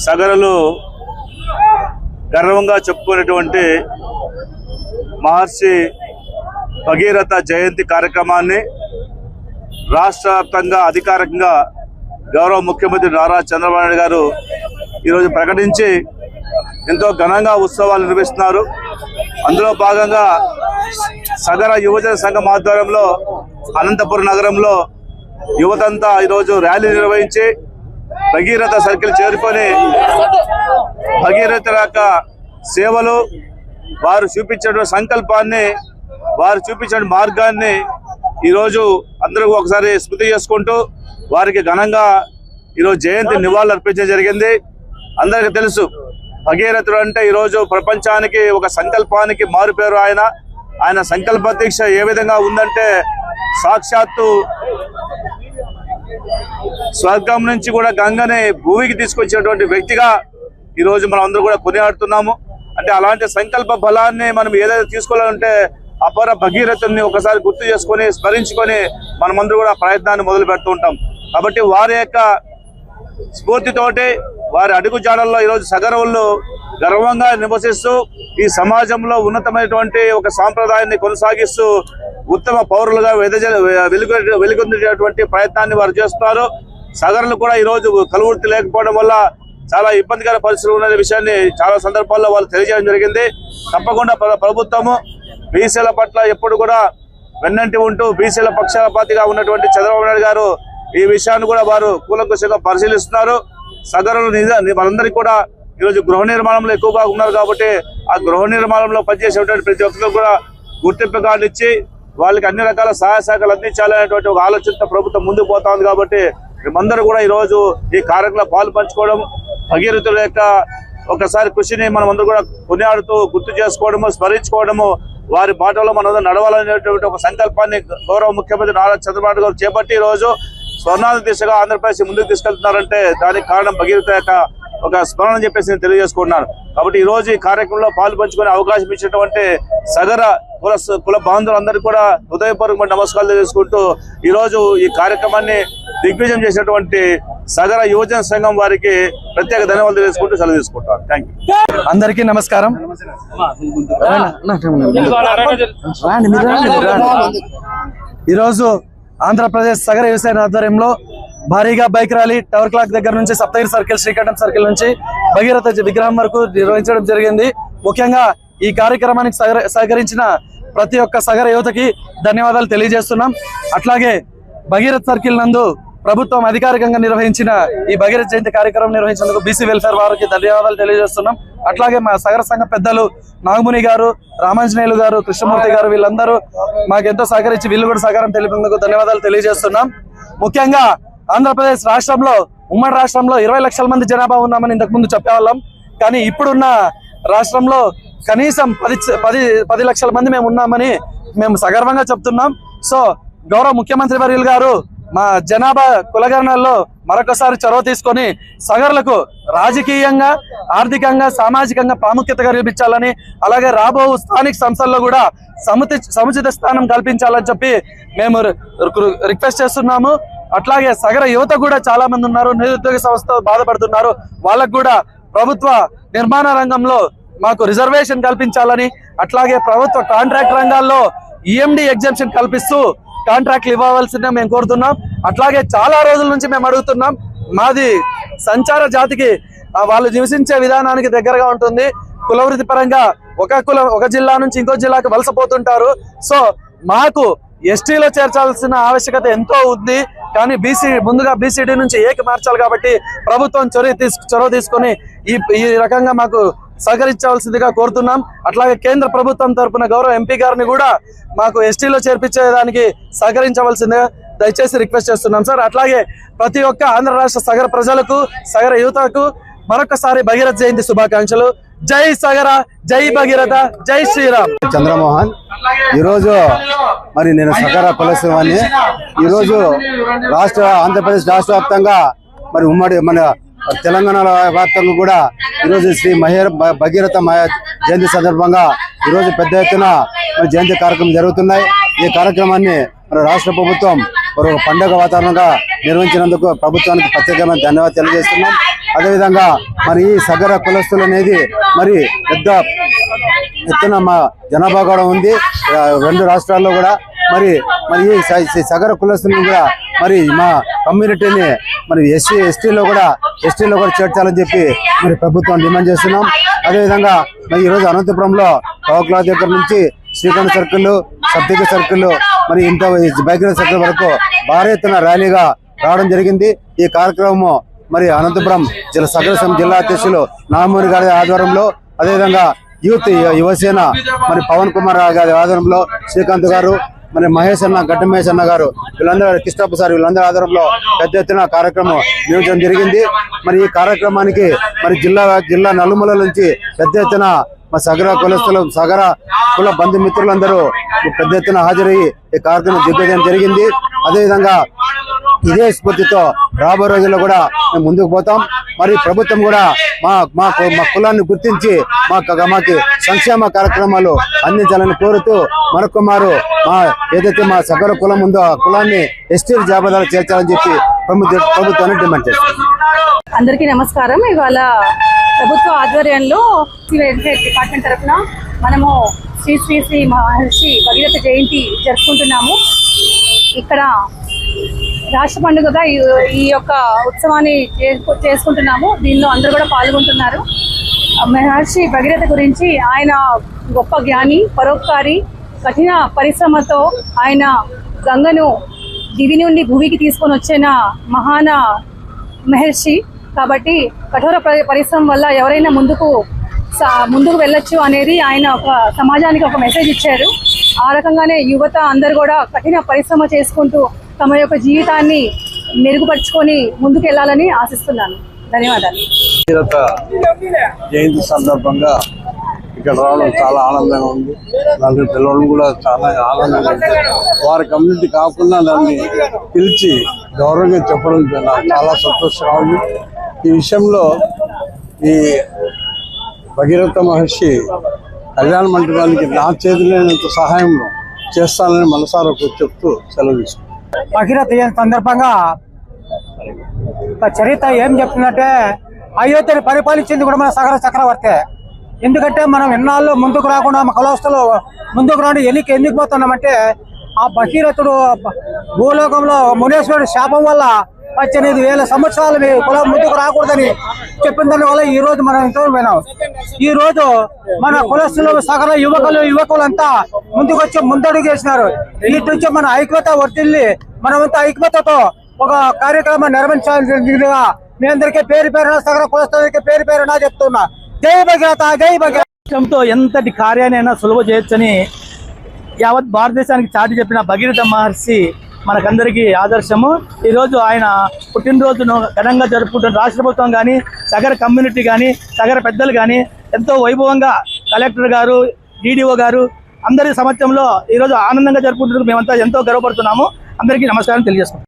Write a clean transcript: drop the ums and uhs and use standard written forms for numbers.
సగరలు గర్వంగా చెప్పుకునేటువంటి మహర్షి భగీరథ జయంతి కార్యక్రమాన్ని రాష్ట్ర వ్యాప్తంగా అధికారికంగా గౌరవ ముఖ్యమంత్రి నారా చంద్రబాబు నాయుడు గారు ఈరోజు ప్రకటించి ఎంతో ఘనంగా ఉత్సవాలు నిర్వహిస్తున్నారు. అందులో భాగంగా సగర యువజన సంఘం ఆధ్వర్యంలో అనంతపురం నగరంలో యువతంతా ఈరోజు ర్యాలీ నిర్వహించి భగీరథ సర్కిల్ చేరుకొని భగీరథ యొక్క సేవలు, వారు చూపించిన సంకల్పాన్ని, వారు చూపించిన మార్గాన్ని ఈరోజు అందరూ ఒకసారి స్మృతి చేసుకుంటూ వారికి ఘనంగా ఈరోజు జయంతి నివాళులు అర్పించడం జరిగింది. అందరికీ తెలుసు, భగీరథుడు అంటే ఈరోజు ప్రపంచానికి ఒక సంకల్పానికి మారుపేరు. ఆయన సంకల్ప దీక్ష ఏ విధంగా ఉందంటే సాక్షాత్తు స్వర్గం నుంచి కూడా గంగని భూమికి తీసుకొచ్చినటువంటి వ్యక్తిగా ఈరోజు మనం అందరూ కూడా కొనియాడుతున్నాము. అంటే అలాంటి సంకల్ప బలాన్ని మనం ఏదైతే తీసుకోవాలంటే అపర భగీరథుని ఒకసారి గుర్తు చేసుకొని స్మరించుకొని మనమందరూ కూడా ప్రయత్నాన్ని మొదలు పెడుతూ ఉంటాం. కాబట్టి వారి యొక్క స్ఫూర్తితోటి, వారి అడుగు జాడల్లో ఈరోజు సగరవులు గర్వంగా నివసిస్తూ ఈ సమాజంలో ఉన్నతమైనటువంటి ఒక సాంప్రదాయాన్ని కొనసాగిస్తూ ఉత్తమ పౌరులుగా వెలుగొందేటువంటి ప్రయత్నాన్ని వారు చేస్తున్నారు. సగరులు కూడా ఈరోజు కలువృత్తి లేకపోవడం వల్ల చాలా ఇబ్బందికర పరిస్థితులు ఉన్న విషయాన్ని చాలా సందర్భాల్లో వాళ్ళు తెలియజేయడం జరిగింది. తప్పకుండా ప్రభుత్వము బీసీల పట్ల ఎప్పుడు కూడా వెన్నంటి ఉంటూ బీసీల పక్షపాతిగా ఉన్నటువంటి చంద్రబాబు నాయుడు గారు ఈ విషయాన్ని కూడా వారు కూలంకషంగా పరిశీలిస్తున్నారు. సగరులు వాళ్ళందరికీ కూడా ఈరోజు గృహ నిర్మాణంలో ఎక్కువగా ఉన్నారు కాబట్టి ఆ గృహ నిర్మాణంలో పనిచేసేటువంటి ప్రతి ఒక్కరికి కూడా గుర్తింపు కార్డు ఇచ్చి వాళ్ళకి అన్ని రకాల సహాయ సహకారాలు అందించాలనేటువంటి ఒక ఆలోచనతో ప్రభుత్వం ముందుకు పోతా ఉంది. కాబట్టి మేమందరూ కూడా ఈరోజు ఈ కార్యక్రమంలో పాలు పంచుకోవడం, భగీరథుల యొక్క ఒకసారి కృషిని మనం అందరూ కూడా కొనియాడుతూ గుర్తు చేసుకోవడము, స్మరించుకోవడము, వారి బాటలో మనం నడవాలనేటువంటి ఒక సంకల్పాన్ని గౌరవ ముఖ్యమంత్రి నారా చంద్రబాబు గారు చేపట్టి ఈరోజు స్వర్ణాంధ్ర దిశగా ఆంధ్రప్రదేశ్ ముందుకు తీసుకెళ్తున్నారంటే దానికి కారణం భగీరథ యొక్క ఒక స్మరణ అని చెప్పేసి నేను తెలియజేసుకుంటున్నాను. కాబట్టి ఈ రోజు ఈ కార్యక్రమంలో పాలు పంచుకునే అవకాశం ఇచ్చినటువంటి సగర కుల బాంధవులందరికీ కూడా హృదయపూర్వక నమస్కారాలు చేసుకుంటూ ఈ రోజు ఈ కార్యక్రమాన్ని దిగ్విజయం చేసినటువంటి సగర యువజన సంఘం వారికి ప్రత్యేక ధన్యవాదాలు తెలియజేసుకుంటూ సెలవు తీసుకుంటాను. Thank you. అందరికీ నమస్కారం. ఈరోజు ఆంధ్రప్రదేశ్ సగర వ్యవసాయ ఆధ్వర్యంలో భారీగా బైక్ ర్యాలీ టవర్ క్లాక్ దగ్గర నుంచి సప్తగిరి సర్కిల్, శ్రీకంఠం సర్కిల్ నుంచి భగీరథ విగ్రహం వరకు నిర్వహించడం జరిగింది. ముఖ్యంగా ఈ కార్యక్రమానికి సహకరించిన ప్రతి ఒక్క సగర యువతకి ధన్యవాదాలు తెలియజేస్తున్నాం. అట్లాగే భగీరథ సర్కిల్ నందు ప్రభుత్వం అధికారికంగా నిర్వహించిన ఈ భగీరథ జయంతి కార్యక్రమం నిర్వహించినందుకు బీసీ వెల్ఫేర్ వారికి ధన్యవాదాలు తెలియజేస్తున్నాం. అట్లాగే మా సగర సంఘ పెద్దలు నాగముని గారు, రామాంజనేయులు గారు, కృష్ణమూర్తి గారు వీళ్ళందరూ మాకెంతో సహకరించి వీళ్ళు కూడా సహకారం తెలిపినందుకు ధన్యవాదాలు తెలియజేస్తున్నాం. ముఖ్యంగా ఆంధ్రప్రదేశ్ రాష్ట్రంలో, ఉమ్మడి రాష్ట్రంలో 20 లక్షల మంది జనాభా ఉన్నామని ఇంతకుముందు చెప్పేవాళ్ళం. కానీ ఇప్పుడున్న రాష్ట్రంలో కనీసం 10 లక్షల మంది మేము ఉన్నామని మేము సగర్వంగా చెప్తున్నాం. సో గౌరవ ముఖ్యమంత్రి వర్యులు గారు మా జనాభా కులగణనలో మరొకసారి చొరవ తీసుకొని సగర్లకు రాజకీయంగా, ఆర్థికంగా, సామాజికంగా ప్రాముఖ్యత కల్పించాలని, అలాగే రాబో స్థానిక సంస్థల్లో కూడా సముచిత స్థానం కల్పించాలని చెప్పి మేము రిక్వెస్ట్ చేస్తున్నాము. అట్లాగే సగర యువత కూడా చాలా మంది ఉన్నారు, నిరుద్యోగ సంస్థ బాధపడుతున్నారు. వాళ్ళకు కూడా ప్రభుత్వ నిర్మాణ రంగంలో మాకు రిజర్వేషన్ కల్పించాలని, అట్లాగే ప్రభుత్వ కాంట్రాక్ట్ రంగాల్లో ఈఎండి ఎగ్జామ్షన్ కల్పిస్తూ కాంట్రాక్ట్లు ఇవ్వవలసిందిగా మేము కోరుతున్నాం. అట్లాగే చాలా రోజుల నుంచి మేము అడుగుతున్నాం. మాది సంచార జాతికి వాళ్ళు నివసించే విధానానికి దగ్గరగా ఉంటుంది. కులవృత్తి పరంగా ఒక జిల్లా నుంచి ఇంకో జిల్లాకు వలసపోతుంటారు. సో మాకు ఎస్టీలో చేర్చాల్సిన ఆవశ్యకత ఎంతో ఉంది. కానీ ముందుగా బీసీడీ నుంచి ఏకి మార్చాలి కాబట్టి ప్రభుత్వం చొరవ తీసుకొని ఈ రకంగా మాకు సహకరించవలసిందిగా కోరుతున్నాం. అట్లాగే కేంద్ర ప్రభుత్వం తరఫున గౌరవ ఎంపీ గారిని కూడా మాకు ఎస్టీలో చేర్పించేదానికి సహకరించవలసిందిగా దయచేసి రిక్వెస్ట్ చేస్తున్నాం సార్. అట్లాగే ప్రతి ఒక్క ఆంధ్ర రాష్ట్ర సగర ప్రజలకు, సగర యువతకు మరొకసారి భగీరథ జయంతి శుభాకాంక్షలు. జై సగర, జై భగీరథ, జై శ్రీరామ్. చంద్రమోహన్. ఈరోజు మరి నేను సగర కులస్వామిని. ఈరోజు ఆంధ్రప్రదేశ్ రాష్ట్ర వ్యాప్తంగా మరి ఉమ్మడి మన తెలంగాణ వ్యాప్తంగా కూడా ఈరోజు శ్రీ భగీరథ జయంతి సందర్భంగా ఈరోజు పెద్ద ఎత్తున జయంతి కార్యక్రమం జరుగుతున్నాయి. ఈ కార్యక్రమాన్ని మన రాష్ట్ర ప్రభుత్వం ఒక పండుగ వాతావరణంగా నిర్వహించినందుకు ప్రభుత్వానికి ప్రత్యేకమైన ధన్యవాదాలు తెలియజేస్తున్నాం. అదేవిధంగా మరి ఈ సగర కులస్తులు అనేది మరి పెద్ద ఎత్తున మా జనాభా కూడా ఉంది రెండు రాష్ట్రాల్లో కూడా. మరి ఈ సగర కులస్తులను కూడా మరి మా కమ్యూనిటీని మరి ఎస్టీలో కూడా చేర్చాలని చెప్పి మరి ప్రభుత్వం డిమాండ్ చేస్తున్నాం. అదేవిధంగా మరి ఈరోజు అనంతపురంలో టవర్క్లాక్ దగ్గర నుంచి శ్రీకాంత్ సర్కిల్, సప్తగిరి సర్కిల్, మరి ఇంత బైక్ సర్కిల్ వరకు భారీ ఎత్తున ర్యాలీగా రావడం జరిగింది. ఈ కార్యక్రమం మరి అనంతపురం సగర జిల్లా అధ్యక్షులు నామూరి గారి ఆధ్వర్యంలో, అదేవిధంగా యువసేన మరి పవన్ కుమార్ గారి ఆధ్వర్యంలో, శ్రీకాంత్ గారు, మరి మహేష్ అన్న, గడ్డ మహేష్ అన్న గారు, వీళ్ళందరూ కృష్ణప్ప సార్, వీళ్ళందరూ ఆధ్వర్యంలో పెద్ద ఎత్తున కార్యక్రమం నిర్వహించడం జరిగింది. మరి ఈ కార్యక్రమానికి మరి జిల్లా నలుమూల నుంచి పెద్ద ఎత్తున మా సగర కులస్తులు, సగర కుల బంధుమిత్రులందరూ పెద్ద ఎత్తున హాజరయ్యి ఈ కార్యక్రమం దిగ్గజం జరిగింది. అదేవిధంగా ఇదే స్ఫూర్తితో రాబోయే రోజుల్లో కూడా మేము ముందుకు పోతాం. మరి ప్రభుత్వం కూడా మా కులాన్ని గుర్తించి మాకు సంక్షేమ కార్యక్రమాలు అందించాలని కోరుతూ మరొకమారు ఏదైతే మా సగర కులం ఉందో ఆ కులాన్ని ఎస్టీ జాబితాలో చేర్చాలని చెప్పి ప్రభుత్వాన్ని డిమాండ్ చేస్తాం. అందరికీ నమస్కారం. ఇవాళ ప్రభుత్వ ఆధ్వర్యంలో డిపార్ట్మెంట్ తరఫున మనము శ్రీ శ్రీ శ్రీ మహర్షి భగీరథ జయంతి జరుపుకుంటున్నాము. ఇక్కడ రాష్ట్ర పండుగగా ఈ యొక్క ఉత్సవాన్ని చేసుకుంటున్నాము. దీనిలో అందరూ కూడా పాల్గొంటున్నారు. మహర్షి భగీరథ గురించి, ఆయన గొప్ప జ్ఞాని, పరోపకారి, కఠిన పరిశ్రమతో ఆయన గంగను దివి నుండి భూమికి తీసుకొని వచ్చిన మహాన మహర్షి. కాబట్టి కఠోర పరిశ్రమ వల్ల ఎవరైనా ముందుకు వెళ్ళొచ్చు అనేది ఆయన ఒక సమాజానికి ఒక మెసేజ్ ఇచ్చారు. ఆ రకంగానే యువత అందరూ కూడా కఠిన పరిశ్రమ చేసుకుంటూ తమ యొక్క జీవితాన్ని మెరుగుపరుచుకొని ముందుకు వెళ్ళాలని ఆశిస్తున్నాను. ధన్యవాదాలు. జయంతి సందర్భంగా ఇక్కడ రావడం చాలా ఆనందంగా ఉంది. నలుగురు పిల్లలు కూడా చాలా ఆనందంగా ఉంది. వారి కమ్యూనిటీ కాకుండా నన్ను పిలిచి గౌరవంగా చెప్పడం నాకు చాలా సంతోషంగా ఉంది. ఈ విషయంలో ఈ భగీరథ మహర్షి కళ్యాణ మండపానికి నా చేతులైనంత సహాయం చేస్తానని మనసారా చెప్తూ సెలవు తీసుకుంటాను. భగీరథ జయంతి సందర్భంగా చరిత్ర ఏం చెప్తుందంటే, అయోధ్యని పరిపాలించింది కూడా మన సగర చక్రవర్తి. ఎందుకంటే మనం ఎన్నాళ్ళు ముందుకు రాకుండా మా కులస్తులు ముందుకు రాండి ఎందుకు పోతున్నామంటే, ఆ భగీరథుడు భూలోకంలో మునేశ్వరుడు శాపం వల్ల 18,000 సంవత్సరాలు మీ కులం ముందుకు రాకూడదని చెప్పిన దాని వల్ల ఈ రోజు మనం ఎంతో విన్నాం. ఈ రోజు మన కులస్తులు, సగర యువకులంతా ముందుకు వచ్చి ముందడుగు చేసినారు. వీటి నుంచి మన ఐక్యత వర్తిల్లి మనమంతా ఐక్యతతో ఒక కార్యక్రమం నిర్వహించాల్సిందిగా మీ అందరికీ పేరున సగర కులస్తులకి పేరున చెప్తున్నా. జై భగీరథ, జై భగీరథ. ఎంతటి కార్యాన్ని సులువు చేయొచ్చని యావత్ భారతదేశానికి చాటి చెప్పిన భగీరథ మహర్షి మనకందరికీ ఆదర్శము. ఈరోజు ఆయన పుట్టినరోజును ఘనంగా జరుపుకుంటున్న రాష్ట్ర ప్రభుత్వం కానీ, సగర కమ్యూనిటీ కానీ, సగర పెద్దలు కానీ ఎంతో వైభవంగా కలెక్టర్ గారు, డిడిఓ గారు అందరి సమక్షంలో ఈరోజు ఆనందంగా జరుపుకుంటున్నందుకు మేమంతా ఎంతో గర్వపడుతున్నాము. అందరికీ నమస్కారం తెలియజేస్తున్నాం.